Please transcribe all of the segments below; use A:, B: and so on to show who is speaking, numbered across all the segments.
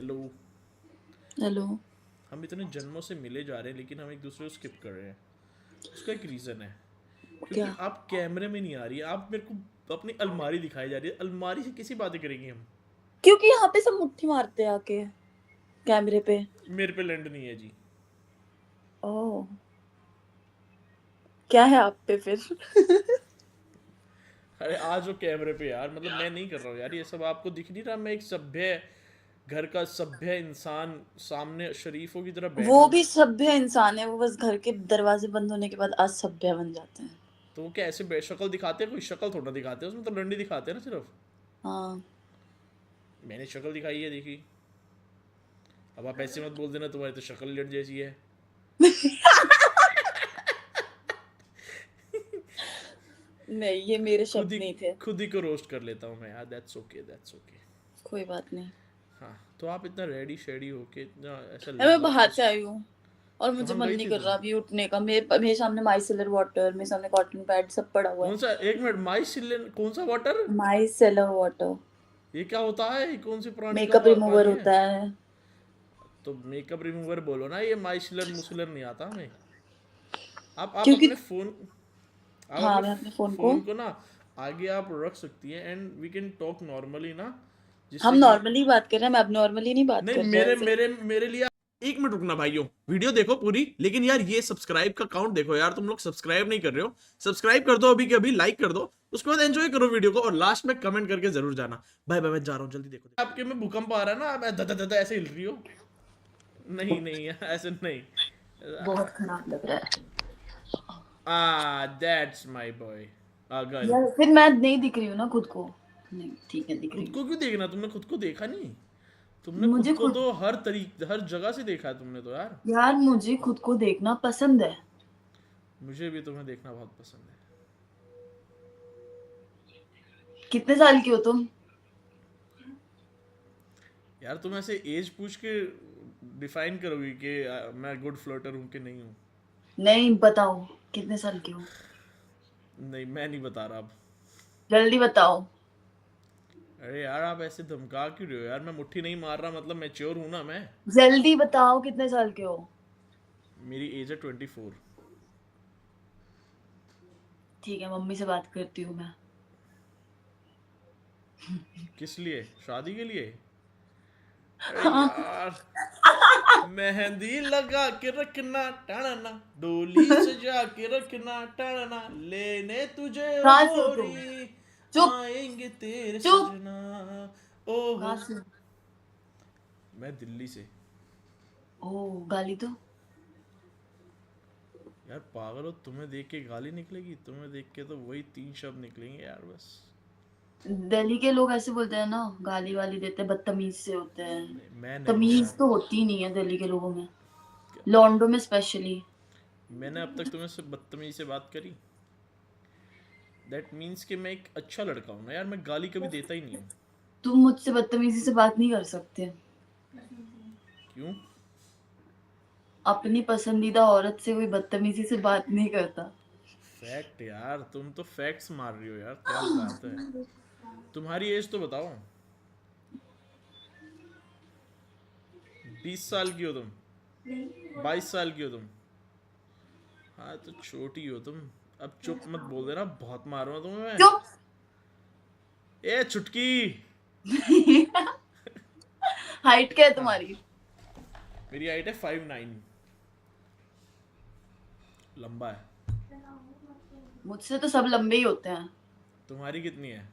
A: Hello.
B: Hello.
A: हम इतने जन्मों से मिले जा रहे हैं लेकिन हम एक दूसरे को स्किप कर रहे हैं। उसका एक रीज़न है, क्योंकि
B: क्या?
A: आप कैमरे में नहीं आ रही है। आप मेरे को अपनी अलमारी दिखाई जा रही है। अलमारी से कैसी बातें करेंगे हम?
B: क्योंकि यहाँ पे सब मुट्ठी मारते हैं आके कैमरे पे।
A: मेरे पे लैंड नहीं है जी।
B: ओह, क्या है आप पे फिर?
A: अरे आज वो कैमरे पे यार, मतलब मैं नहीं कर रहा हूँ यार ये सब। आपको दिख नहीं रहा मैं एक सभ्य घर का सभ्य इंसान सामने शरीफों की तरह बैठा
B: वो
A: हूँ?
B: भी सभ्य इंसान है, वो बस घर के दरवाजे बंद होने के बाद असभ्य बन जाते हैं।
A: तो वो क्या ऐसे बेशक्ल दिखाते हैं? कोई शक्ल थोड़ा दिखाते हैं उसमें, तो लंडी दिखाते हैं ना सिर्फ।
B: हाँ।
A: मैंने शक्ल दिखाई है, देखी। अब आप ऐसे मत बोल देना तुम्हारी तो शक्ल लड़ जैसी है।
B: नहीं, ये मेरे
A: खुद
B: शब्द
A: ही
B: नहीं थे।
A: खुद ही को रोस्ट कर लेता हूँ मैं यार। That's okay, that's okay.
B: कोई बात नहीं।
A: हाँ। तो आप इतना रेडी शेडी होके इतना ऐसा
B: अरे मैं
A: लग
B: बाहर
A: के
B: से आई हूँ और मुझे
A: कहाँ
B: मन
A: गई
B: नहीं
A: थी
B: कर
A: तुम?
B: रहा अभी उठने का। मेरे सामने माइसेलर वाटर, मेरे सामने कॉटन पैड सब पड़ा हुआ है।
A: कौन सा? एक मिनट, माई सिलन कौन सा वाटर?
B: माइसेलर वाटर
A: ये क्या होता है? ये कौन सी प्राणी का
B: मेकअप रिमूवर
A: पानी है?
B: होता है।
A: तो मेकअप रिमूवर बोलो ना, ये माई सिलन मुसलन नहीं आता हमें। आप
B: क्योंकि
A: अपने फोन, आप
B: हाँ,
A: अपने
B: मैं अपने फोन को,
A: फोन को ना आगे आप रख सकती हैं and we can talk normally ना,
B: हम
A: जिससे कि
B: नॉर्मली बात कर रहे हैं, मैं अब नॉर्मली नहीं बात
A: नहीं,
B: कर रहे
A: मेरे
B: ऐसे।
A: मेरे मेरे लिए। एक मिनट रुकना भाइयों, वीडियो देखो पूरी, लेकिन यार ये सब्सक्राइब का काउंट देखो यार। तुम लोग सब्सक्राइब नहीं कर रहे हो। सब्सक्राइब कर दो अभी के अभी, लाइक कर दो, उसके बाद एंजॉय करो वीडियो को, और लास्ट में कमेंट करके जरूर जाना। बाय बाय, मैं जा रहा हूँ, जल्दी देखो। आपके में भूकंप आ रहा है ना, आप ऐसे हिल रही हो। नहीं नहीं, ऐसे नहीं।
B: बहुत खराब लग रहा है
A: दैट्स माय बॉय, गर्ल।
B: यार। फिर मैं नहीं दिख रही हूँ ना खुद को? नहीं, ठीक है, दिख रही
A: खुद
B: हूँ।
A: को क्यों देखना? तुमने खुद को देखा नहीं? तुमने खुद
B: मुझे
A: को
B: खुद
A: तो हर जगह से देखा है तुमने तो यार।
B: यार, मुझे खुद को देखना पसंद है।
A: मुझे भी तुम्हें देखना बहुत पसंद है।
B: कितने साल की हो तुम?
A: यार तुम ऐसे एज पूछ के डिफाइन करोगी कि मैं गुड फ्लर्टर हूँ कि नहीं हूँ?
B: नहीं, बताओ कितने साल की हो।
A: नहीं, मैं नहीं बता रहा अब।
B: जल्दी बताओ।
A: अरे यार आप ऐसे धमका क्यों रहे हो यार? मैं मुट्ठी नहीं मार रहा, मतलब मैच्योर हूँ ना मैं।
B: जल्दी बताओ कितने साल के हो।
A: मेरी एज है 24।
B: ठीक है, मम्मी से बात करती हूँ मैं।
A: किस लिए? शादी के लिए? अरे
B: हाँ।
A: यार, मेहंदी लगा के रखना टाणना, डोली सजा के रखना टाणना, लेने तुझे ओ
B: कहाँ से हो तुम?
A: गोरी,
B: चुप
A: आएंगे तेरे
B: चुप।
A: सजना। ओहो।
B: कहाँ से हो?
A: मैं दिल्ली से।
B: ओ, गाली तो।
A: यार पागल हो, तुम्हें देख के गाली निकलेगी? तुम्हें देख के तो वही 3 शब्द निकलेंगे यार बस।
B: दिल्ली के लोग ऐसे बोलते हैं ना, गाली वाली देते हैं, बदतमीज से होते हैं।
A: नहीं, मैं नहीं हूँ
B: तमीज
A: यार।
B: तो होती ही नहीं है दिल्ली के लोगों में, लॉन्डो में स्पेशली।
A: मैंने अब तक तुम्हें से बदतमीजी से बात करी? दैट मीन्स कि मैं एक अच्छा लड़का हूँ ना यार। मैं गाली कभी देता ही नहीं हूँ।
B: तुम मुझसे बदतमीजी से बात नहीं कर सकते।
A: क्यों?
B: अपनी पसंदीदा औरत से कोई बदतमीजी से बात नहीं करता।
A: फैक्ट यार, तुम तो फैक्ट्स मार रही हो यार, क्या बात है। तुम्हारी एज तो बताओ। 20 साल की हो तुम? 22 साल की हो तुम? हाँ तो छोटी हो तुम। अब चुप मत बोल देना, बहुत मारूंगा तुम्हें मैं।
B: चुप।
A: ए चुटकी।
B: हाइट क्या है
A: हाँ,
B: तुम्हारी?
A: मेरी हाइट है 5'9". लंबा है।
B: मुझसे तो सब लंबे ही होते हैं।
A: तुम्हारी कितनी है?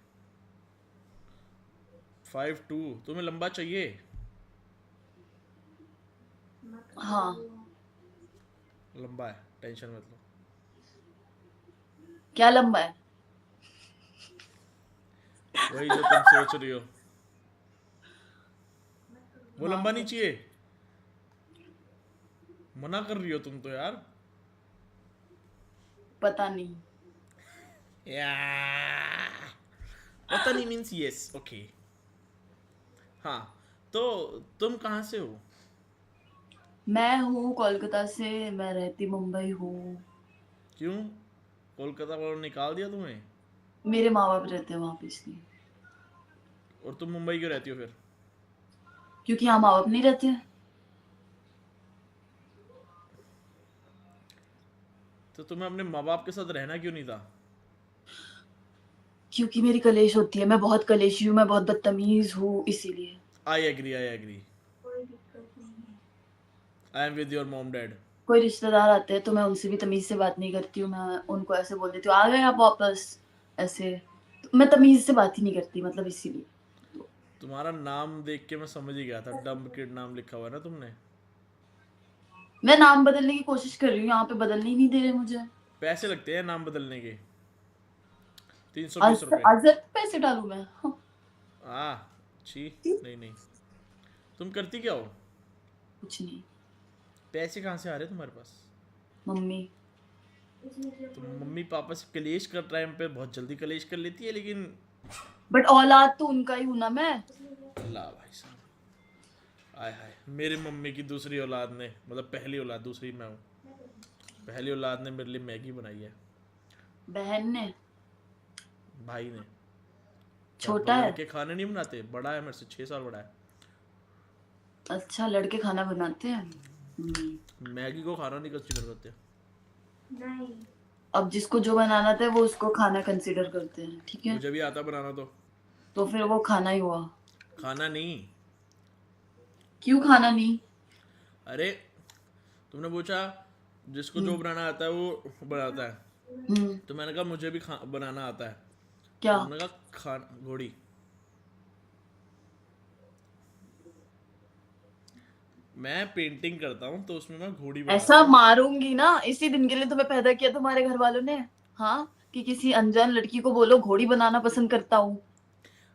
A: 5'2". तुम्हें लंबा चाहिए?
B: हाँ।
A: लंबा है, टेंशन मत लो।
B: क्या लंबा है?
A: वही जो तुम सोच रही हो, वो
B: हाँ,
A: लंबा नहीं चाहिए। मना कर रही हो तुम तो यार।
B: पता नहीं।
A: या पता नहीं मीन्स यस, ओके। हाँ। तो तुम कहाँ से हो?
B: मैं हूँ कोलकाता से, मैं रहती मुंबई हूँ।
A: क्यों? कोलकाता वालों ने निकाल दिया तुम्हें?
B: मेरे माँ बाप रहते हैं वहां पे इसलिए।
A: और तुम मुंबई क्यों रहती हो फिर?
B: क्योंकि यहाँ माँ बाप नहीं रहते हैं।
A: तो तुम्हें अपने माँ बाप के साथ रहना क्यों नहीं था?
B: क्योंकि मेरी कलेश होती है, मैं बहुत कलेशी हूँ, मैं बहुत बदतमीज हूँ, इसीलिए।
A: I agree, I agree. I am with your mom dad.
B: कोई रिश्तेदार आते हैं तो मैं उनसे भी तमीज से बात नहीं करती हूँ, मैं उनको ऐसे बोल देती हूँ आ गए आप वापस, ऐसे। तो मैं तमीज से बात ही नहीं करती, मतलब इसीलिए।
A: तुम्हारा नाम देख के मैं समझ ही गया था, डम्ब किड नाम लिखा हुआ है ना तुमने।
B: मैं नाम बदलने की कोशिश कर रही हूँ, यहाँ पे बदलने ही नहीं दे रहे मुझे।
A: पैसे लगते हैं नाम बदलने के, 320
B: आज
A: रुपए।
B: आज पैसे डालू मैं? हाँ।
A: आ छी। नहीं नहीं, तुम करती क्या हो?
B: कुछ नहीं।
A: पैसे कहाँ से आ रहे हैं तुम्हारे पास?
B: मम्मी।
A: तुम मम्मी पापा से कलेश कर टाइम पे बहुत जल्दी कलेश कर लेती है, लेकिन
B: बट औलाद तो उनका ही हूं ना मैं।
A: अल्लाह भाई साहब, आय हाय, मेरी मम्मी की दूसरी औलाद ने, मतलब पहली औलाद, दूसरी मैं हूँ, पहली औलाद ने मेरे लिए मैगी बनाई है।
B: बहन ने।
A: भाई ने। क्या
B: छोटा है?
A: लड़के खाने नहीं बनाते? बड़ा है मेरे से, 6 साल बड़ा है।
B: अच्छा, लड़के खाना बनाते हैं।
A: मैगी को खाना नहीं कंसीडर करते।
B: अब जिसको जो बनाना था वो उसको खाना कंसीडर करते हैं, ठीक है।
A: मुझे भी आता बनाना
B: तो फिर वो खाना ही हुआ।
A: खाना नहीं।
B: क्यों खाना नहीं?
A: अरे तुमने पूछा जिसको जो
B: हम्म।
A: बनाना आता है वो बनाता है,
B: हम्म।
A: तो मैंने कहा मुझे भी बनाना आता है।
B: क्या?
A: तो तुमने कहा खाना घोड़ी। मैं पेंटिंग करता हूँ तो उसमें मैं घोड़ी बनाता
B: ऐसा
A: हूँ।
B: मारूंगी ना, इसी दिन के लिए तुम्हें पैदा किया तुम्हारे घर वालों ने। हाँ, कि किसी अनजान लड़की को बोलो घोड़ी बनाना पसंद करता हूँ।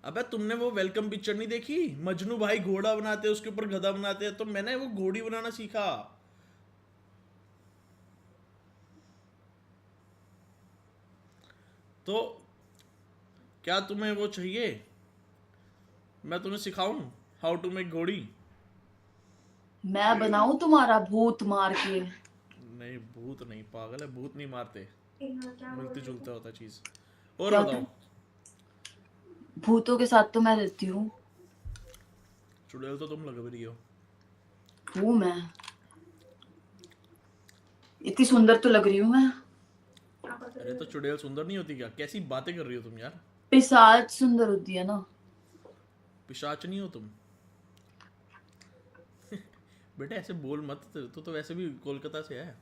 A: अबे तुमने वो वेलकम पिक्चर नहीं देखी? मजनू भाई घोड़ा बनाते हैं, उसके ऊपर गधा बनाते हैं, तो मैंने वो घोड़ी बनाना सीखा। तो क्या तुम्हें वो चाहिए? मैं तुम्हें सिखाऊं हाउ टू मेक घोड़ी?
B: मैं बनाऊं तुम्हारा भूत मार के?
A: नहीं, भूत नहीं, पागल है, भूत नहीं मारते, मिलती जुलता होता चीज। और
B: क्या होता
A: बताओ।
B: है? भूतों के साथ तो मैं रहती हूँ।
A: चुड़ैल तो तुम लग रही हो।
B: हूँ मैं? इतनी सुंदर तो लग रही हूँ मैं।
A: अरे तो चुड़ैल सुंदर नहीं होती क्या? कैसी बातें कर रही हो तुम यार?
B: पिशाच सुंदर होती है ना।
A: पिशाच नहीं हो तुम। बेटा ऐसे बोल मत, तो वैसे भी कोलकाता से है।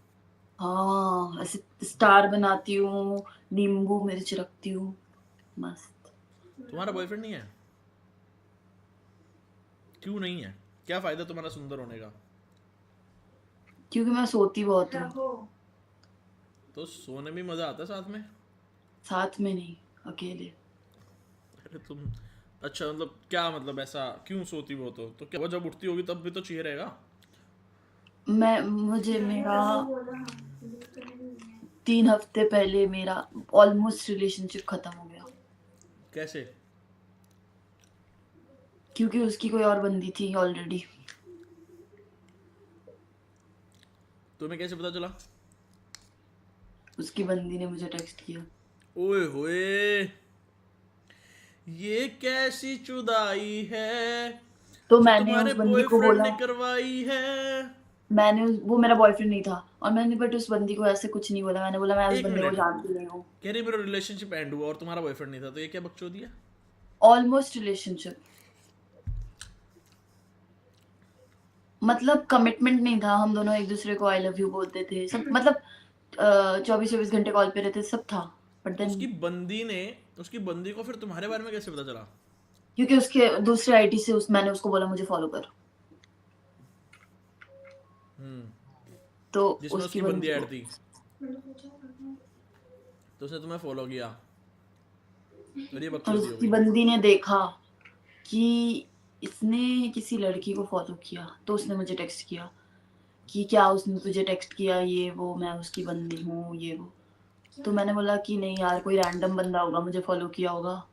B: हाँ, ऐसे स्टार बनाती हूँ, नींबू मिर्च रखती हूँ, मस्त।
A: तुम्हारा बॉयफ्रेंड नहीं है? क्यों नहीं है? क्या फायदा तुम्हारा सुंदर होने का?
B: क्योंकि मैं सोती बहुत हूँ।
A: तो सोने में मजा आता है साथ में।
B: साथ में नहीं, अकेले।
A: अरे तुम, अच्छा मतलब क्या, मतलब ऐसा क्यों सोती हो? तो क्या वो जब उठती होगी तब भी तो चाहिए रहेगा।
B: मुझे मेरा 3 हफ्ते पहले मेरा ऑलमोस्ट रिलेशनशिप खत्म हो गया।
A: कैसे?
B: क्योंकि उसकी कोई और बंदी थी ऑलरेडी।
A: तुम्हें कैसे पता चला?
B: उसकी बंदी ने मुझे टेक्स्ट किया।
A: ओए होए, ये कैसी जुदाई है
B: तो
A: जो
B: मैंने
A: तुम्हारे
B: उस बंदी को
A: बॉयफ्रेंड
B: बोला,
A: ने करवाई है।
B: वो मेरा बॉयफ्रेंड नहीं था, और मैंने बट उस बंदी को ऐसे कुछ नहीं बोला, मैंने बोला मैं उस
A: एक
B: बंदे को
A: मिनट,
B: जानती नहीं हूँ।
A: कह रही मेरा रिलेशनशिप एंड हुआ और तुम्हारा बॉयफ्रेंड नहीं था, तो ये क्या बकचोदी है?
B: ऑलमोस्ट रिलेशनशिप, मतलब कमिटमेंट नहीं था, हम दोनों एक दूसरे को आई लव यू बोलते थे सब, मतलब 24-24 घंटे कॉल पे रहते, सब था। बट
A: तो
B: देन
A: उसकी बंदी को फिर तुम्हारे बारे में कैसे पता चला?
B: क्योंकि उसके दूसरे आईडी से मैंने उसको बोला मुझे फॉलो कर, तो
A: जिसमें
B: उसकी
A: उसकी बंदी
B: बंदी
A: ऐड
B: को।
A: थी, तो उसने तुम्हें फॉलो किया, और ये
B: और
A: बकचोदी हो
B: उसकी
A: गई।
B: बंदी ने देखा कि इसने किसी लड़की को फॉलो किया, तो उसने मुझे टेक्स्ट किया कि क्या उसने तुझे टेक्स्ट किया, ये वो, मैं उसकी बंदी हूँ, ये वो। तो मैंने बोला कि नहीं यार, कोई रैंडम बंदा होगा मुझे फॉलो किया होगा,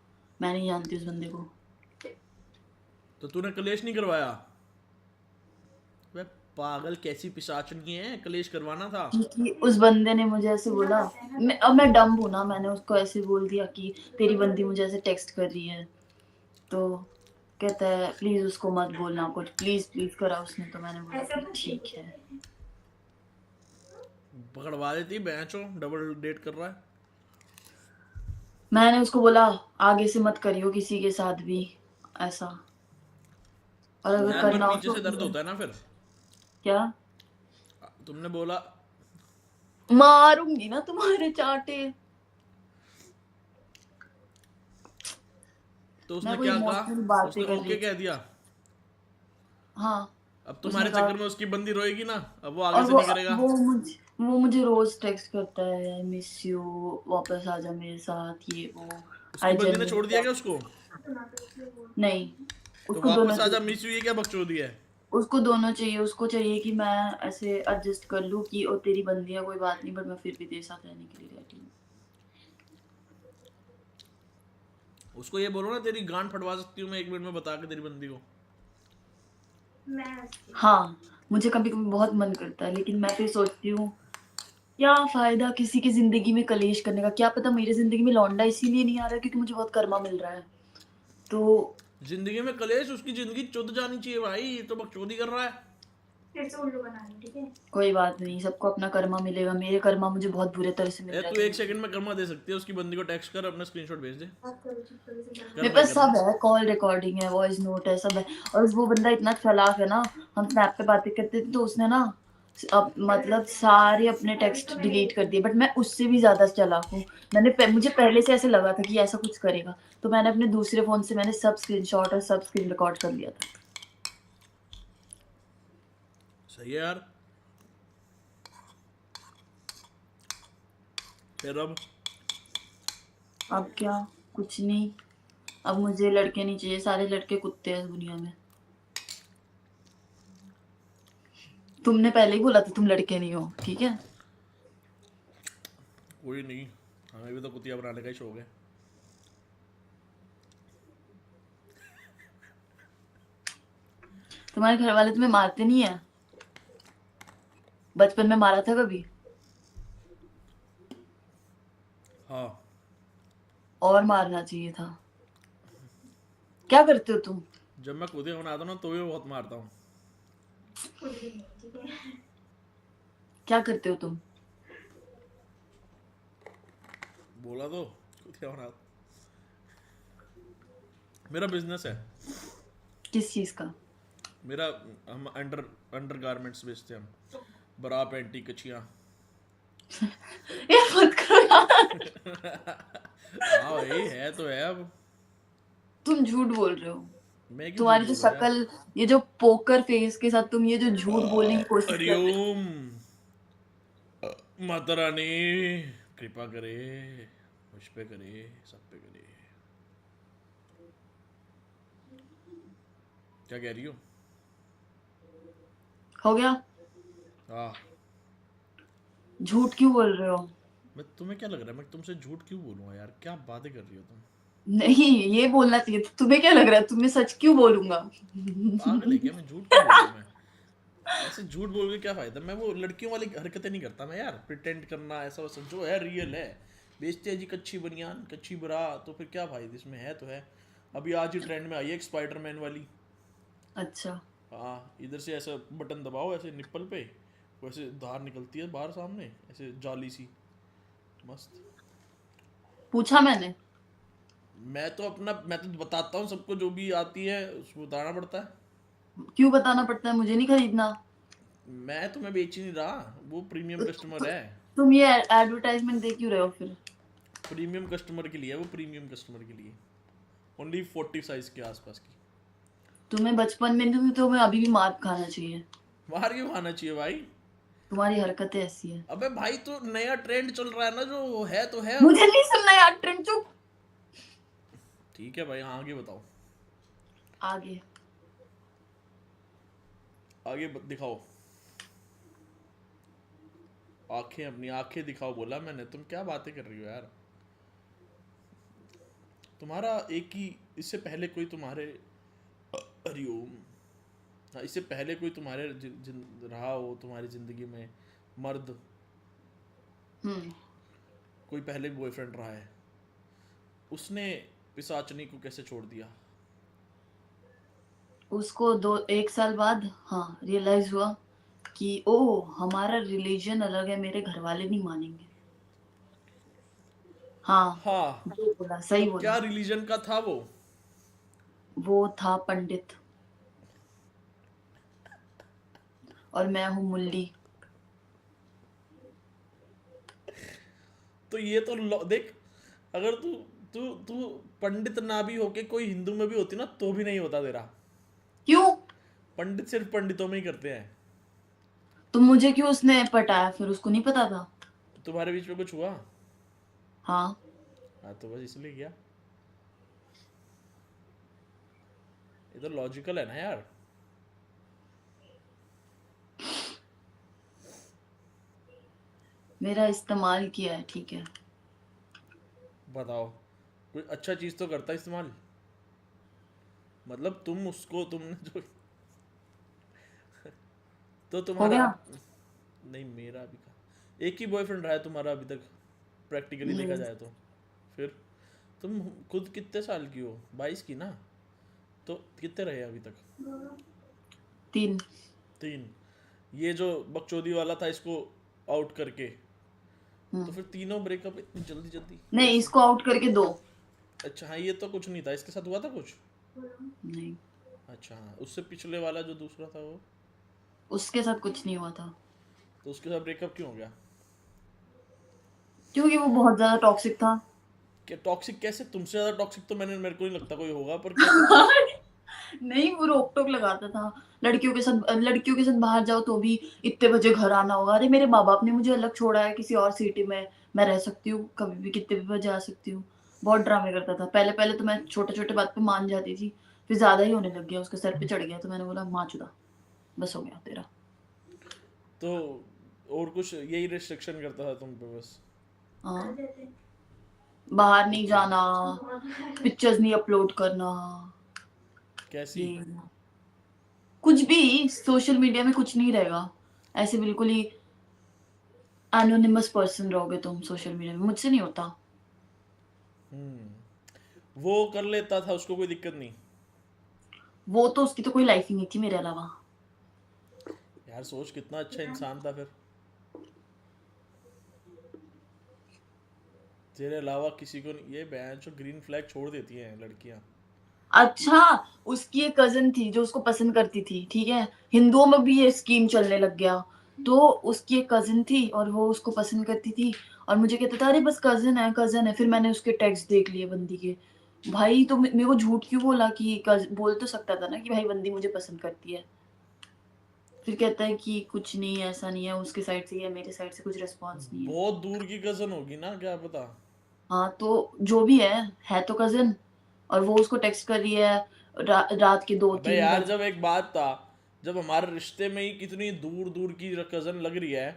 B: मैं नहीं जानती उस बंदे को।
A: तो तूने कलेश नहीं करवाया? वे पागल, कैसी पिशाचनी है, कलेश करवाना था।
B: क्योंकि उस बंदे ने मुझे ऐसे बोला, मैं डम्ब हूँ ना, मैंने उसको ऐसे बोल दिया कि तेरी बंदी मुझे ऐसे टेक्स्ट कर रही है, तो कहता है प्लीज उसको मत बोलना कुछ, प्लीज प्लीज करा उसने, तो मैंने बोला कि ठीक है।
A: पकड़वा देती बेंचो, डबल डेट कर रहा है।
B: मैंने उसको बोला आगे से मत करियो किसी के साथ भी ऐसा, और अगर
A: यार पर
B: करना हो
A: पीछे
B: तो
A: से दर्द होता है ना फिर।
B: क्या,
A: तुमने बोला
B: मारूंगी ना तुम्हारे चाटे।
A: तो
B: मैं
A: उसने
B: कोई
A: क्या कहा?
B: इमोशनल बातें
A: उसने
B: कर
A: ओके
B: रही
A: कह
B: थी।
A: दिया?
B: हाँ
A: अब
B: उसने
A: तुम्हारे
B: कहा,
A: चक्कर में उसकी बंदी रोएगी ना, अब वो आगे
B: और
A: से नहीं करेगा।
B: वो मुझे रोज टेक्स्ट करता है आई मिस यू, वापस आ जा मेरे साथ, ये वो।
A: उसकी
B: आई
A: बंदी ने छोड़ दिया
B: जेन्युइनली
A: क्या उसको?
B: नहीं,
A: तो
B: उसको दोनों
A: वापस आजा
B: चाहिए।
A: मिस यू, ये क्या बकचोदी है?
B: उसको दोनों चाहिए, उसको चाहिए कि मैं ऐसे एडजस्ट कर लूं कि ओ तेरी बंदी है कोई बात नहीं, बट मैं फिर भी तेरे साथ रहने के लिए रेडी हूँ।
A: उसको ये बोलो ना तेरी गांड फटवा सकती हूँ मैं 1 मिनट में बता के तेरी बंदी को।
B: हाँ मुझे कभी कभी बहुत मन करता है, लेकिन मैं फिर सोचती हूँ क्या फायदा किसी की जिंदगी में कलेश करने का, क्या पता मेरी जिंदगी में लौंडा इसीलिए नहीं आ रहा क्योंकि मुझे बहुत कर्मा मिल रहा है। तो
A: जिंदगी में कलेश? उसकी जिंदगी चुद जानी चाहिए भाई, ये तो बकचोदी कर रहा है।
C: फिर से उल्लू बना लो, ठीक है?
B: कोई बात नहीं, सबको अपना कर्मा मिलेगा, मेरे कर्मा मुझे बहुत बुरे तरह से मिल
A: ए
B: रहा है
A: तू
B: तो
A: 1 सेकंड में कर्मा दे सकती है, उसकी बंदी को टेक्स्ट कर, अपना स्क्रीनशॉट भेज दे।
C: बात करो चुप करो से बात
A: कर
B: मेरे
A: भाई
B: पास
A: कर्मा।
B: सब है, कॉल रिकॉर्डिंग है, वॉइस नोट है, सब है। और वो बंदा इतना चालाक है ना, हम स्नैप पे बातें करते थे तो उसने ना अब मतलब सारे अपने टेक्स्ट डिलीट कर दिए, बट मैं उससे भी ज्यादा चालाक हूँ। मुझे पहले से ऐसे लगा था कि ऐसा कुछ करेगा, तो मैंने अपने दूसरे फोन से मैंने सब स्क्रीनशॉट और सब स्क्रीन रिकॉर्ड कर लिया था।
A: सही है यार। फिर
B: अब क्या, कुछ नहीं। अब मुझे लड़के नहीं चाहिए, सारे लड़के कुत्ते हैं इस दुनिया में। तुमने पहले ही बोला था तुम लड़के नहीं हो, ठीक है।
A: कोई नहीं, हमें भी तो कुतिया बनाने का ही शौक है।
B: तुम्हारे घर वाले तुम्हें मारते नहीं है? बचपन में मारा था कभी?
A: हाँ।
B: और मारना चाहिए था। क्या करते हो तुम?
A: जब मैं कुतिया बनाता हूँ ना तो भी मैं बहुत मारता हूँ।
C: कुछ भी नहीं, ठीक है?
B: क्या करते हो तुम?
A: बोला तो, कुतिया बना। मेरा बिजनेस है।
B: किस चीज का?
A: मेरा, हम अंडर अंडर गारमेंट्स बेचते हैं हम, बरा पैंटी कचियाँ।
B: ये मत करो यार।
A: हाँ भाई, है तो है अब।
B: तुम झूठ बोल रहे हो।
A: मैं क्यों झूठ
B: तुम्हारी जो
A: बोलूँ यार?
B: शक्ल, ये जो पोकर फेस के साथ तुम ये जो झूठ बोलने की कोशिश कर रहे हो।
A: हरिओम। माता रानी कृपा करे, मुझ पे करे, सब पे करे। क्या कह रही हो?
B: हो गया।
A: हाँ।
B: झूठ क्यों बोल रहे हो?
A: मैं, तुम्हें क्या लग रहा है मैं तुमसे झूठ क्यों बोलूंगा यार? क्या बातें कर रही हो तुम?
B: नहीं, ये बोलना चाहिए था। तुम्हें क्या लग रहा है तुम्हें सच क्यों बोलूंगा?
A: पागल है क्या? मैं झूठ क्यों बोलूँ मैं? ऐसे झूठ बोल के क्या फायदा? मैं वो लड़कियों वाली हरकतें नहीं करता मैं यार, प्रिटेंड करना ऐसा वैसा। जो है रियल है। बेचते हैं जी कच्ची बनियान कच्ची बरा, तो फिर क्या फायदा इसमें? है तो है। अभी आज ही ट्रेंड में आई है एक स्पाइडरमैन वाली।
B: अच्छा,
A: हाँ, इधर से ऐसा बटन दबाओ ऐसे निप्पल पे, वैसे धार निकलती है बाहर सामने, ऐसे जाली सी। मस्त।
B: पूछा मैंने?
A: मैं तो बताता हूँ सबको, जो भी आती है उसको बताना पड़ता है।
B: क्यों बताना पड़ता है? मुझे नहीं खरीदना।
A: मैं तुम्हें बेच ही नहीं रहा, वो प्रीमियम
B: तो,
A: कस्टमर है।
B: तुम ये एडवर्टाइजमेंट दे क्यों रहे हो फिर?
A: प्रीमियम कस्टमर के लिए है वो, प्रीमियम कस्टमर के लिए। ओनली 40 साइज के आसपास की।
B: तुम्हें बचपन में नहीं, तुम्हें अभी भी मार खाना चाहिए।
A: बाहर क्यों खाना चाहिए भाई?
B: तुम्हारी हरकतें ऐसी है।
A: अबे भाई, तो नया ट्रेंड चल रहा है ना, जो है तो है अब।
B: मुझे नहीं सुनना यार, ट्रेंड चुप।
A: ठीक है भाई, हाँ आगे बताओ।
B: आगे।
A: आगे दिखाओ। आंखें, अपनी आंखें दिखाओ बोला मैंने, तुम क्या बातें कर रही हो यार? तुम्हारा एक ही, इससे पहले कोई तुम्हारे, हरिओम, हाँ, इससे पहले कोई तुम्हारे रहा हो तुम्हारी जिंदगी में मर्द,
B: हम्म।
A: कोई पहले बॉयफ्रेंड रहा है, उसने पिशाचनी को कैसे छोड़ दिया?
B: उसको 1 साल बाद हाँ रियलाइज हुआ कि ओ हमारा रिलीजन अलग है, मेरे घर वाले नहीं मानेंगे। हाँ,
A: हाँ,
B: जो बोला सही
A: तो क्या
B: बोला।
A: रिलीजन का था वो?
B: वो था पंडित और मैं हूँ मुल्ली।
A: तो ये तो देख, अगर तू तू तू पंडित ना भी होके कोई हिंदू में भी होती ना तो भी नहीं होता तेरा।
B: क्यों?
A: पंडित सिर्फ पंडितों में ही करते हैं।
B: तो मुझे क्यों उसने पटाया फिर? उसको नहीं पता था?
A: तुम्हारे बीच में कुछ हुआ?
B: हाँ।
A: हाँ, तो बस इसलिए किया। ये तो लॉजिकल है ना यार।
B: मेरा इस्तेमाल किया है, ठीक है।
A: बताओ, कोई अच्छा चीज तो करता है इस्तेमाल। मतलब तुमने जो तो
B: हो
A: तुम्हारा
B: गया?
A: नहीं, मेरा अभी का एक ही बॉयफ्रेंड रहा है तुम्हारा अभी तक, प्रैक्टिकली देखा
B: हम्म,
A: जाए तो। फिर तुम खुद कितने साल की हो? 22 की ना? तो कितने रहे अभी तक?
B: 3।
A: 3। ये जो बकचोदी वाला था इसको आउट करके, तो
B: हम्म।
A: फिर तीनों ब्रेकअप इतनी जल्दी जल्दी
B: नहीं,
A: कैसे?
B: इसको आउट करके 2।
A: अच्छा हाँ, ये तो कुछ नहीं था, इसके साथ हुआ था कुछ?
B: नहीं,
A: अच्छा हाँ, उससे पिछले वाला जो दूसरा था वो,
B: उसके साथ कुछ नहीं हुआ था।
A: तो उसके साथ ब्रेकअप क्यों हो गया?
B: क्योंकि वो बहुत ज्यादा टॉक्सिक था।
A: क्या टॉक्सिक? कैसे? तुमसे ज्यादा टॉक्सिक तो मेरे को नहीं लगता कोई होगा, पर कैसे?
B: नहीं, वो रोक टोक लगाता था। लड़कियों के साथ बाहर जाओ तो भी इतने बजे घर आना होगा। अरे मेरे माँ बाप ने मुझे अलग छोड़ा है किसी और सिटी में, मैं रह सकती हूँ कभी भी कितने भी बजे आ सकती हूँ। बहुत ड्रामे करता था। पहले पहले तो मैं छोटे छोटे बात पे मान जाती थी, फिर ज्यादा ही होने लग गया, उसके सर पे चढ़ गया तो मैंने बोला माँ चुदा, बस हो गया तेरा।
A: तो और कुछ यही रिस्ट्रिक्शन करता था तुम पे बस?
B: हाँ, बाहर नहीं
A: अच्छा,
B: जाना, पिक्चर्स नहीं अपलोड करना,
A: कैसी?
B: ये कुछ भी सोशल मीडिया में कुछ नहीं रहेगा। ऐसे बिल्कुल ही एनोनिमस पर्सन रहोगे तुम सोशल मीडिया में, मुझसे नहीं होता।
A: वो कर लेता था, उसको कोई दिक्कत नहीं?
B: वो तो उसकी तो कोई लाइफ ही नहीं थी मेरे अलावा।
A: यार सोच, कितना अच्छा इंसान था फिर। तेरे अलावा किसी को नहीं। ये बहन जो ग्रीन फ्लैग छोड़ देती हैं लड़कियां।
B: अच्छा, उसकी एक कजन थी जो उसको पसंद करती थी, ठीक है। हिंदुओं में भी ये स्कीम चलने लग गया। तो उसकी एक कजन थी और वो उसको पसंद करती थी, और मुझे कहता था अरे बस कजन है कजन है। फिर मैंने उसके टेक्स्ट देख लिए बंदी के। भाई तो मेरे को झूठ क्यों बोला? कि बोल तो सकता था ना कि भाई बंदी मुझे पसंद करती है। फिर कहता है कि कुछ नहीं, ऐसा नहीं है, उसके साइड से ही है, मेरे साइड से कुछ रिस्पॉन्स नहीं है।
A: बहुत दूर की कजन होगी ना, क्या पता।
B: हाँ तो जो भी है तो कजन। और वो उसको टेक्स्ट कर रही है रात के दो
A: अबे
B: तीन
A: यार,
B: बजे
A: जब एक बात था, जब हमारे रिश्ते में ही कितनी दूर दूर की कजन लग रही है,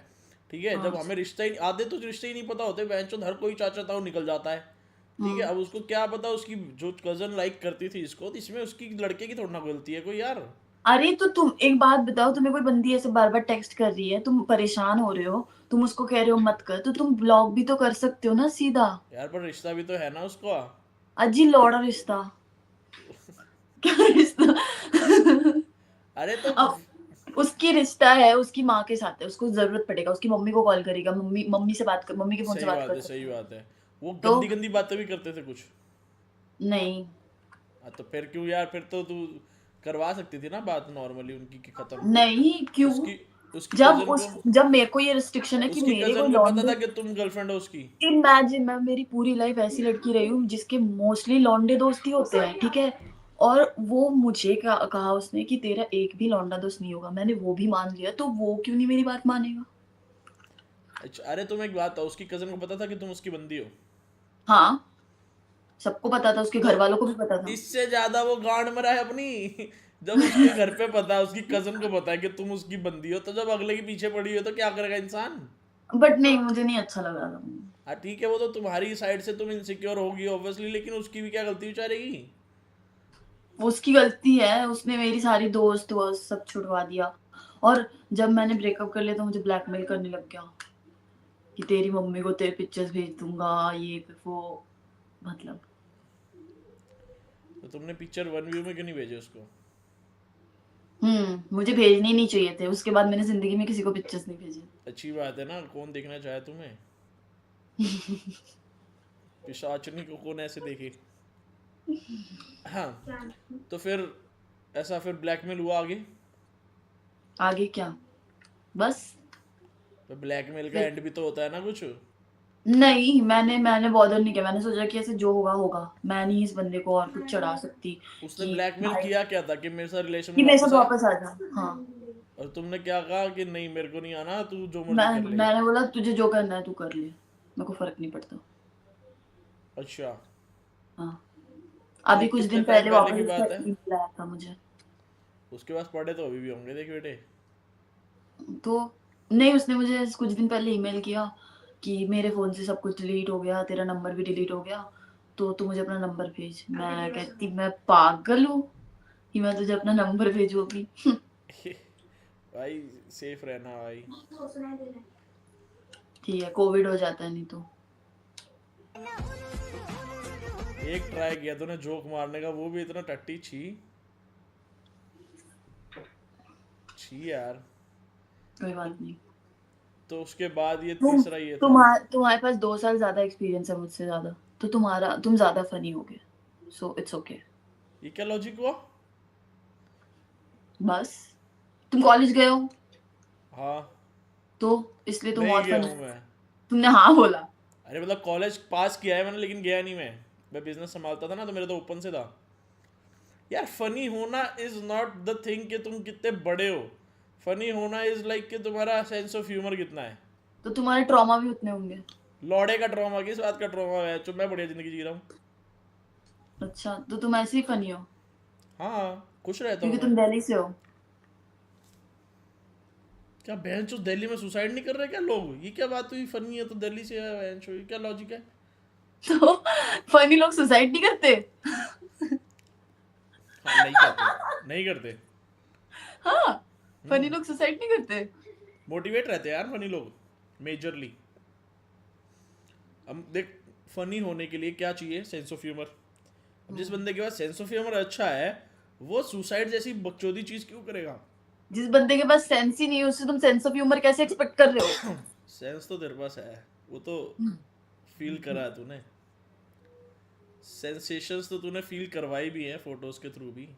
A: ठीक है, जब
B: हाँ।
A: हमें रिश्ता ही आधे तो रिश्ते ही नहीं पता होते, बहनचोद हर कोई चाचा था वो निकल जाता है। ठीक है,
B: हम्म।
A: अब उसको क्या पता उसकी जो कजन लाइक करती थी इसको, तो इसमें उसकी लड़के की थोड़ा ना गलती है कोई यार।
B: अरे तो तुम एक बात बताओ, तुम्हें कोई बंदी ऐसे बार बार टेक्स्ट कर रही है, तुम परेशान हो रहे हो, तुम उसको कह रहे हो मत कर, तो तुम ब्लॉक भी तो कर सकते हो ना सीधा।
A: यार पर रिश्ता भी तो है ना उसका।
B: अजी लौड़ा रिश्ता। क्या रिश्ता?
A: अरे तो
B: अब उसकी रिश्ता है, उसकी माँ के साथ है, उसको जरूरत पड़ेगा उसकी मम्मी को कॉल करेगा, मम्मी मम्मी से बात कर, मम्मी के फोन से
A: सही
B: बात
A: बात
B: कर
A: है, सही
B: सकता है।
A: बात है। वो
B: तो
A: गंदी गंदी बातें भी करते थे कुछ।
B: नहीं।
A: हाँ, तो फिर क्यों यार? फिर तो तू करवा सकती थी ना बात नॉर्मली उनकी की खत्म।
B: नहीं क्यों?
A: उसकी उसकी
B: जब
A: कजन को
B: उस जब मेरे को ये रिस्ट्रिक्शन है कि
A: उसकी
B: मेरे कोई
A: कजन को पता
B: लौंडे।
A: था कि तुम गर्लफ्रेंड हो उसकी।
B: इमेजिन, मैं मेरी पूरी लाइफ ऐसी लड़की रही हूँ जिसके मोस्टली लौंडे दोस्त ही होते हैं, ठीक है। और वो मुझे कहा उसने कि तेरा एक भी लौंडा दोस्त नहीं होगा, मैंने वो भी मान लिया, तो वो क्यों नहीं मेरी बात मानेगा?
A: अच्छा, अरे तुम एक बात था, उसकी कजन को पता था कि तुम उसकी बंदी हो?
B: हाँ, सबको पता था, उसके
A: तो
B: घर वालों को भी पता था।
A: इससे ज्यादा वो गांड मरा है अपनी। जब उसके घर पे पता है, उसकी कजन को पता है कि तुम उसकी बंदी हो, तो जब अगले के पीछे पड़ी हो तो क्या करेगा इंसान?
B: बट नहीं, मुझे नहीं अच्छा लगा था।
A: हाँ ठीक है, वो तो तुम्हारी साइड से तुम इनसिक्योर होगी ऑब्वियसली, लेकिन उसकी भी क्या गलती बेचारे की?
B: उसकी गलती है, उसने मेरी सारी दोस्त वोस्त सब छुड़वा दिया। और जब मैंने ब्रेकअप कर लिया तो मुझे ब्लैकमेल करने लग गया कि तेरी मम्मी को तेरे पिक्चर्स भेज दूंगा, ये वो, मतलब।
A: तो तुमने पिक्चर वन व्यू में क्यों नहीं भेजे उसको?
B: मुझे भेजने ही नहीं चाहिए थे, उसके बाद मैंने जिंदगी में किसी को पिक्चर्स नहीं भेजे।
A: अच्छी बात है ना, कौन देखना चाहे तुम्हें? पिशाचनी को कौन ऐसे देखे? हाँ,
C: क्या?
A: तो फिर ऐसा फिर ब्लैकमेल हुआ आगे?
B: आगे क्या, बस
A: तो ब्लैकमेल का
B: फिर
A: एंड भी तो होता है ना कुछ?
B: नहीं, मैंने बॉदर नहीं किया, मैंने सोचा कि ऐसे जो होगा होगा, मैं नहीं इस बंदे को और कुछ चढ़ा सकती
A: उसने
B: कि
A: ब्लैकमेल
B: भाई
A: किया क्या था कि मेरे साथ रिलेशन
B: कि
A: में
B: मेरे साथ
A: वापस आ?
B: वापस आ जा। हाँ,
A: और तुमने क्या कहा कि नहीं मेरे को नहीं आना, तू जो मर्जी कर ले?
B: मैंने बोला तुझे जो करना है तू कर ले, मेरे को फर्क नहीं पड़ता।
A: अच्छा,
B: हाँ,
A: ये
B: अभी कुछ
A: कितने
B: दिन
A: टाइम
B: पहले
A: पहले
B: वापस
A: की
B: उसका
A: बात है?
B: ईमेल आया था मुझे।
A: उसके पास पढ़े तो अभी भी होंगे देख बेटे।
B: तो नहीं, उसने मुझे कुछ दिन पहले ईमेल किया कि मेरे फोन से सब कुछ डिलीट हो गया, तेरा नंबर भी डिलीट हो गया, तो तू मुझे अपना नंबर भेज। मैं कहती मैं पागल हूँ कि मैं तुझे अपना नंबर भेजूँ अभी।
A: भाई सेफ रहना भाई।
C: वो सुनाई दे रहा है।
B: ठीक है, कोविड हो जाता है नहीं तो।
A: एक ट्राई किया तूने जोक मारने का, वो भी इतना टट्टी। छी छी यार।
B: कोई बात नहीं।
A: तो उसके बाद ये
B: तुम
A: तीसरा ये था।
B: तुम्हारे पास 2 साल ज्यादा एक्सपीरियंस है मुझसे ज्यादा, तो तुम ज्यादा फनी हो गए, सो इट्स ओके।
A: ये क्या लॉजिक हुआ?
B: बस तुम कॉलेज गए हो
A: हाँ,
B: तो इसलिए तुम
A: नहीं
B: और
A: गया
B: फनी।
A: हूँ मैं।
B: तुमने हाँ बोला।
A: अरे मतलब कॉलेज पास किया है मैंने, लेकिन गया नहीं मैं बिजनेस संभालता था ना, तो मेरा तो ओपन से था। यार फनी होना इज नॉट द थिंग कि तुम कितने बड़े हो। फनी होना इज लाइक कि तुम्हारा सेंस ऑफ ह्यूमर कितना है।
B: तो तुम्हारे ट्रॉमा भी उतने होंगे।
A: लौड़े का ट्रॉमा, किस बात का ट्रॉमा है? चुप, मैं बढ़िया जिंदगी जी रहा हूँ।
B: अच्छा, तो तुम ऐसे ही फनी हो
A: हाँ, खुश रहता हूँ
B: क्योंकि
A: मैं।
B: तुम दिल्ली से हो।
A: क्या बहन चो दिल्ली में सुसाइड नहीं कर रहे क्या लोग? ये क्या बात हुई? फनी है तो दिल्ली से है बहन चो, ये क्या लॉजिक है?
B: तो फनी लोग सुसाइड नहीं करते।
A: हाँ, नहीं करते, नहीं करते।
B: हाँ, फनी लोग सुसाइड नहीं करते।
A: मोटिवेट रहते हैं यार फनी लोग, मेजरली। अब देख, फनी होने के लिए क्या चाहिए? Sense of humour. अब जिस बंदे के पास सेंस ऑफ ह्यूमर अच्छा है, वो सुसाइड जैसी बकचोदी चीज क्यों करेगा?
B: जिस बंदे के पास सेंस ही नहीं है उससे तुम सेंस ऑफ ह्यूमर कैसे एक्सपेक्ट कर रहे हो।
A: सेंस तो तेरे पास है, वो तो फील करा है तूने। सेंसेशंस तो तूने फील करवाई भी है फोटोज के थ्रू भी।
B: मम्मी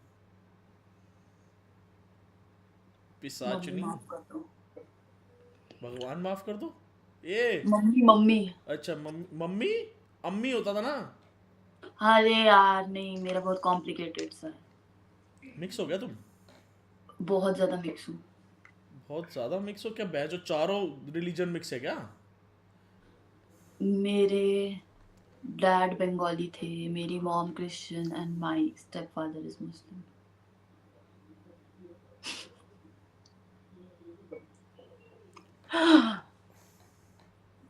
A: पिशाचनी।
B: माफ कर दो।
A: भगवान माफ कर दो। ए,
B: मम्मी मम्मी।
A: अच्छा मम्मी मम्मी। अम्मी होता था ना?
B: अरे यार नहीं, मेरा बहुत कॉम्प्लिकेटेड सा है,
A: मिक्स हो गया तुम?
B: बहुत ज्यादा मिक्स हूँ।
A: बहुत ज्यादा मिक्स हो क्या? जो चारों रिलीजन मिक्स है क्या?
B: मेरे डैड बंगाली थे, मेरी mom Christian and my stepfather is Muslim.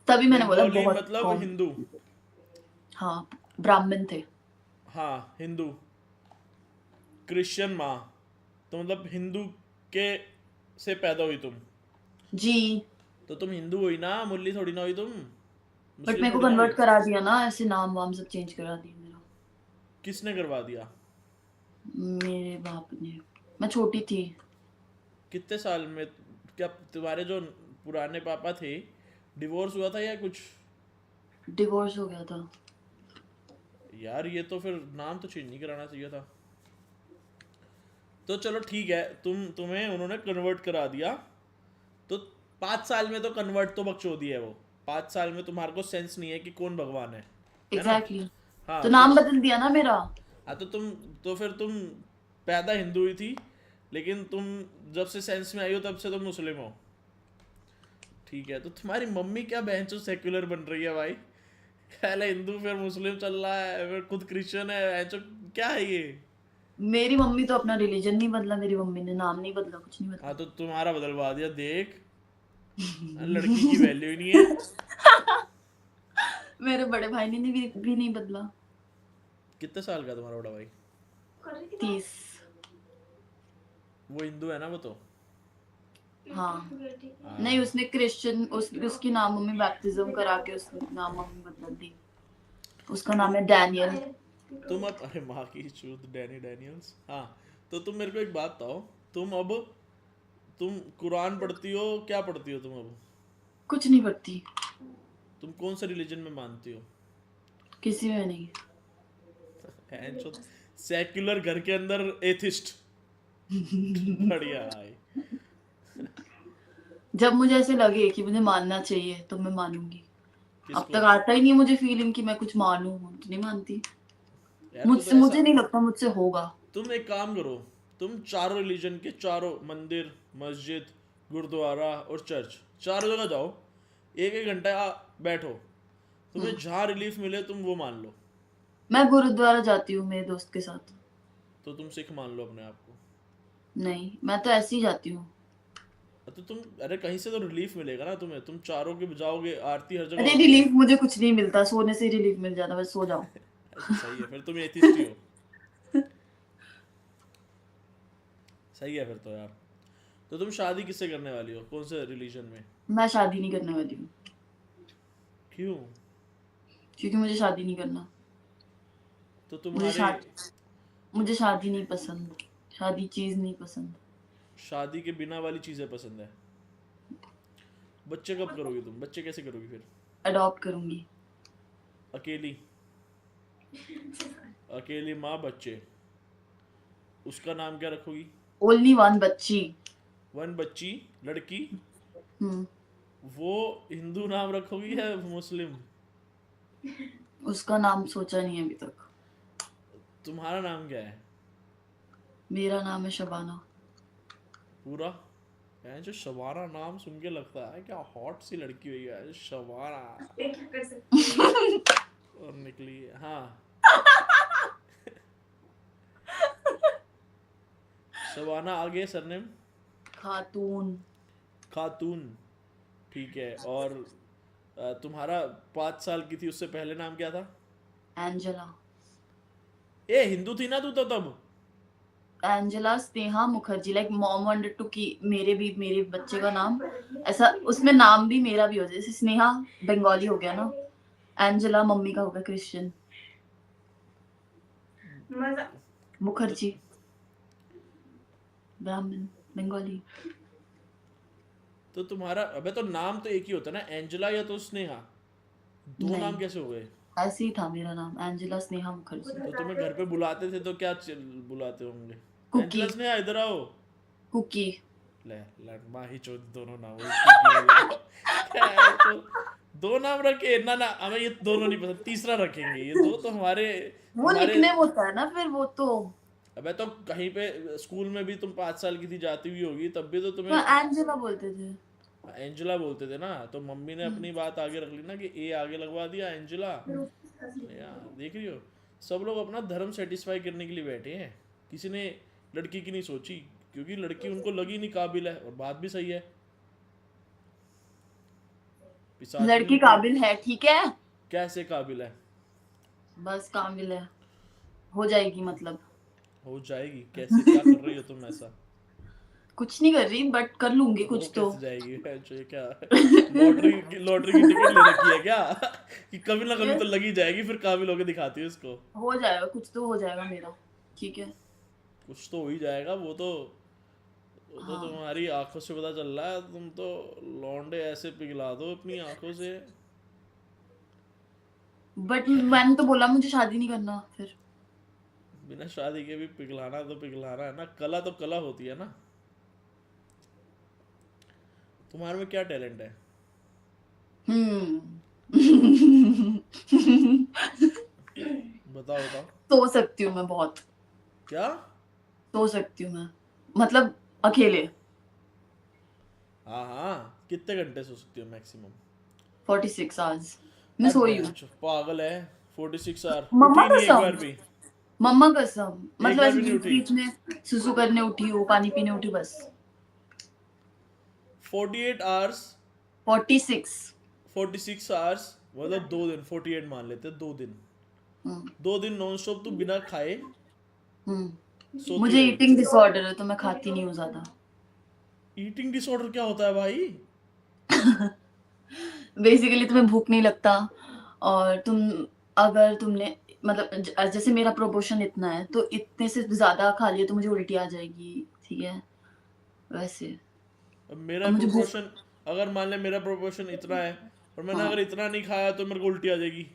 B: तभी मैंने बोला
A: बंगाली
B: बहुत
A: मतलब
B: कॉम।
A: हिंदू?
B: हाँ, ब्राह्मण थे।
A: हाँ, हिंदू। क्रिश्चियन माँ, तो मतलब हिंदू के से पैदा हुई तुम?
B: जी,
A: तो तुम हिंदू हुई ना, मुल्ली थोड़ी ना हुई तुम।
B: बट
A: मुस्लिम
B: मेरे को
A: थोड़ी ना हुई।
B: कन्वर्ट करा दिया ना, ऐसे नाम वाम सब चेंज करा दिया मेरा,
A: किसने करवा दिया?
B: मेरे बाप ने। मैं छोटी थी।
A: कितने साल में? क्या तुम्हारे जो पुराने पापा थे, डिवोर्स हुआ था या कुछ?
B: डिवोर्स हो गया था।
A: यार ये तो फिर नाम तो चेंज नहीं कराना चाहिए था। तो चलो ठीक है, तुम्हें उन्होंने कन्वर्ट करा दिया। तो 5 साल में तो कन्वर्ट तो बकचोदी है वो। 5 साल में तुम्हारे को सेंस नहीं है कि कौन भगवान है ना?
B: एग्जैक्टली
A: हाँ
B: तो
A: तो,
B: नाम बदल दिया ना मेरा।
A: हाँ तो फिर तुम पैदा हिंदू हुई थी, लेकिन तुम जब से सेंस में आई हो तब से तुम मुस्लिम हो। ठीक है, तो तुम्हारी मम्मी क्या बहन चो सेक्युलर बन रही है भाई? पहले हिंदू फिर मुस्लिम चल रहा है, फिर खुद क्रिश्चियन है बहन चो, क्या है ये?
B: मेरी मम्मी तो अपना रिलीजन नहीं बदला, मेरी मम्मी ने नाम नहीं बदला, कुछ नहीं
A: हाँ
B: बदला।
A: तो तुम्हारा बदलवा दिया देख। लड़की की वैल्यू ही नहीं है।
B: मेरे बड़े भाई ने भी नहीं बदला।
A: कितने साल का तुम्हारा बड़ा भाई?
C: कर रही थी
B: 30।
A: वो हिंदू है ना वो तो?
B: हाँ,
A: हाँ।
B: नहीं उसने क्रिश्चियन उसकी नाम मम्मी बैप्टिज्म करा के उसने नाम मम्मी बदल दी। उसका नाम है डैनियल।
A: तुम अब, अरे माँ की चूत, डैनी डैनियल्स। हाँ, तो तुम मेरे को एक बात बताओ तुम कुरान पढ़ती हो, क्या पढ़ती हो तुम अब?
B: कुछ नहीं पढ़ती,
A: तुम कौन से रिलीजन में मानती हो?
B: किसी में नहीं।
A: सेक्युलर घर के अंदर एथिस्ट। बढ़िया भाई।
B: जब मुझे ऐसे लगे कि मुझे मानना चाहिए तो मैं मानूंगी। अब
A: किसको?
B: तक आता ही नहीं है मुझे फीलिंग कि मैं कुछ मानूं, तो नहीं मानती।
A: यार तो
B: मुझसे,
A: ऐसा,
B: मुझे नहीं लगता मुझसे होगा।
A: तुम एक काम करो, तुम चारों रिलीजन के चारों मंदिर, मस्जिद, गुरुद्वारा और चर्च, चारों जगह जाओ, एक एक घंटा बैठो, तुम्हें जहाँ रिलीफ मिले तुम वो मान लो।
B: मैं गुरुद्वारा जाती हूँ मेरे दोस्त के साथ।
A: तो तुम सिख मान लो अपने आप को।
B: नहीं, मैं तो ऐसे ही जाती हूँ।
A: तो तुम, अरे कहीं से तो रिलीफ मिलेगा ना तुम्हें, तुम चारों के जाओगे, आरती हर जगह
B: अरे
A: होती है।
B: रिलीफ मुझे कुछ नहीं मिलता, सोने से रिलीफ मिल जाता, बस सो जाओ।
A: अच्छा सही है, फिर तुम एथिस्ट ही हो। सही है फिर तो यार। तो तुम शादी किससे करने वाली हो, कौन से रिलीजन में?
B: मैं शादी नहीं करने वाली हूँ,
A: क्यों?
B: क्योंकि मुझे शादी नहीं करना।
A: तो
B: मुझे
A: तुम्हारे
B: मुझे शादी नहीं पसंद, शादी चीज नहीं पसंद।
A: शादी के बिना वाली चीजें पसंद है। बच्चे कब करोगी तुम, बच्चे कैसे करोगी फिर?
B: अडॉप्ट करूंगी।
A: अकेली? अकेली माँ बच्चे, उसका नाम क्या रखोगी?
B: ओनली वन बच्ची।
A: वन बच्ची, लड़की।
B: हम्म।
A: वो हिंदू नाम रखोगी या मुस्लिम?
B: उसका नाम सोचा नहीं है अभी तक।
A: तुम्हारा नाम क्या है?
B: मेरा नाम है शबाना।
A: पूरा? जो शबाना नाम सुन के लगता है क्या हॉट सी लड़की हुई है शबाना।
C: ये क्या कर सकते हैं?
A: और निकली है, हाँ। शबाना, आगे सरनेम?
B: खातून।
A: खातून, ठीक है। और तुम्हारा 5 साल की थी उससे पहले नाम क्या था?
B: एंजेला।
A: ए हिंदू थी ना तू तो तब?
B: Angela Sneha Mukherjee, like mom wanted to की मेरे बच्चे का नाम ऐसा, उसमें नाम भी मेरा भी हो जाए, जैसे स्नेहा बंगाली हो गया ना, एंजेला मम्मी का हो गया क्रिश्चियन,
C: मजा।
B: मुखर्जी ब्राह्मण बंगाली।
A: तो तुम्हारा, अबे तो नाम तो एक ही होता है ना, एंजेला या तो स्नेहा, दो नाम
B: नहीं,
A: कैसे हो गए?
B: ऐसे ही था मेरा नाम, एंजेला स्नेहा मुखर्जी।
A: तो तुम्हें घर पे बुलाते थे तो क्या बुलाते होंगे?
B: कुकी।
A: एंजेला स्नेहा इधर आओ।
B: कुकी।
A: ले लड़मा ही चो, दोनों नाम वही कुकी बोला। क्या है तो, दो नाम रखे ना ना, हमें ये दोनों नहीं पसंद, तीसरा रखेंगे, ये दो तो हमारे
B: वो
A: हमारे
B: निकनेम होता है ना फिर, वो तो
A: अबे तो कहीं पे स्कूल में भी तुम 5 साल की थी जाती हुई होगी, तब भी तो तुम्हें
B: एंजेला बोलते थे।
A: एंजेला बोलते थे ना, तो मम्मी ने अपनी बात आगे रख ली ना कि ए आगे लगवा दिया एंजेला। यार देख रही हो, सब लोग अपना धर्म सेटिस्फाई करने के लिए बैठे हैं, किसी ने लड़की की नहीं सोची, क्योंकि लड़की उनको लगी नहीं काबिल है, और बात भी सही है।
B: लड़की
A: पिशाचिनी को
B: काबिल है, ठीक है,
A: कैसे काबिल है?
B: बस काबिल है, हो जाएगी मतलब।
A: हो जाएगी कैसे, क्या कर रही हो तुम ऐसा?
B: कुछ नहीं कर रही, बट कर लूंगी
A: हो
B: कुछ तो।
A: कैसे जाएगी? जो ये क्या लॉटरी की टिकट ले रखी है क्या? कि कभी ना कभी तो लगी जाएगी, फिर काबिल होके दिखाती है उसको।
B: हो जाएगा, कुछ तो हो जाएगा मेरा, ठीक है।
A: कुछ तो हो ही जाएगा, वो तो
B: हाँ,
A: तुम्हारी आंखों से पता चल रहा है, तुम तो लौंडे ऐसे पिघला दो अपनी आंखों से।
B: बट मैंने तो बोला मुझे शादी नहीं करना फिर।
A: बिना शादी के भी पिघलाना तो पिघलाना है ना, कला तो कला होती है ना। तुम्हारे में क्या टैलेंट है? बताओ बताओ।
B: सो सकती हूँ मैं बहुत,
A: क्या?
B: सो सकती हूँ मैं, मतलब अकेले।
A: हाँ हाँ, कितने घंटे सो सकती हो मैक्सिमम?
B: 46 आवर्स मैं सोई हूँ।
A: पागल है, 46 आवर
B: मम्मा
A: उठी नहीं एक बार
B: कसम,
A: भी?
B: मम्मा कसम,
A: एक
B: मतलब
A: बार
B: ऐसे
A: भी नहीं
B: बीच
A: उठी?
B: बीच में सुसु करने उठी हूँ, पानी पीने उठी, बस।
A: 48 आवर्स?
B: 46।
A: 46 आवर्स मतलब 2 दिन, 48 मान लेते हैं, 2 दिन।
B: हम्म
A: 2 दिन नॉन स्टॉप तू बिना खाए सोती
B: मुझे
A: रहेगी?
B: ईटिंग डिसऑर्डर है तो मैं खाती नहीं हूँ ज्यादा।
A: ईटिंग डिसऑर्डर क्या होता है भाई?
B: बेसिकली तुम्हें भूख नहीं लगता, और अगर तुमने मतलब जैसे मेरा प्रोपोर्शन इतना है, तो इतने से ज्यादा खा लिया तो मुझे उल्टी आ जाएगी, ठीक है। वैसे।
A: अब मेरा
B: अब मुझे भूख
A: प्रोपोर्शन, अगर मान ले मेरा प्रोपोर्शन इतना है और मैंने
B: हाँ
A: अगर इतना नहीं खाया तो मेरे को उल्टी आ जाएगी।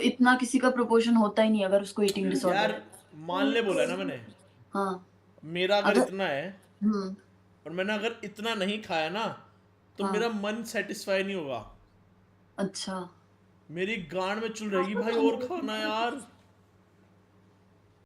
B: इतना किसी का प्रोपोर्शन होता ही नहीं अगर उसको ईटिंग डिसऑर्डर
A: यार
B: है।
A: मान ले बोला ना मैंने,
B: हाँ
A: मेरा अगर
B: अगर
A: इतना है
B: हम्म
A: और मैंने अगर इतना नहीं खाया ना तो मेरा
B: हाँ
A: मन सेटिस्फाई नहीं होगा,
B: अच्छा
A: मेरी गांड में चुल रहेगी भाई और खाना यार।